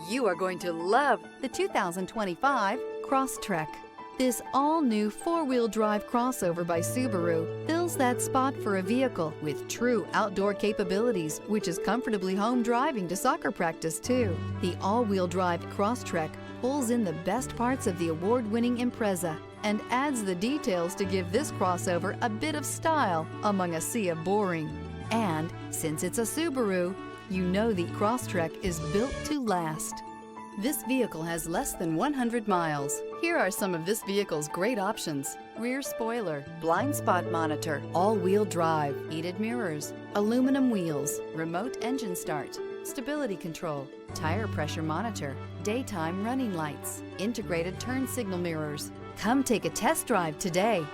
You are going to love the 2025 Crosstrek. This all-new four-wheel drive crossover by Subaru fills that spot for a vehicle with true outdoor capabilities, which is comfortably home driving to soccer practice too. The all-wheel drive Crosstrek pulls in the best parts of the award-winning Impreza and adds the details to give this crossover a bit of style among a sea of boring. And since it's a Subaru, you know the Crosstrek is built to last. This vehicle has less than 100 miles. Here are some of this vehicle's great options: rear spoiler, blind spot monitor, all-wheel drive, heated mirrors, aluminum wheels, remote engine start, stability control, tire pressure monitor, daytime running lights, integrated turn signal mirrors. Come take a test drive today.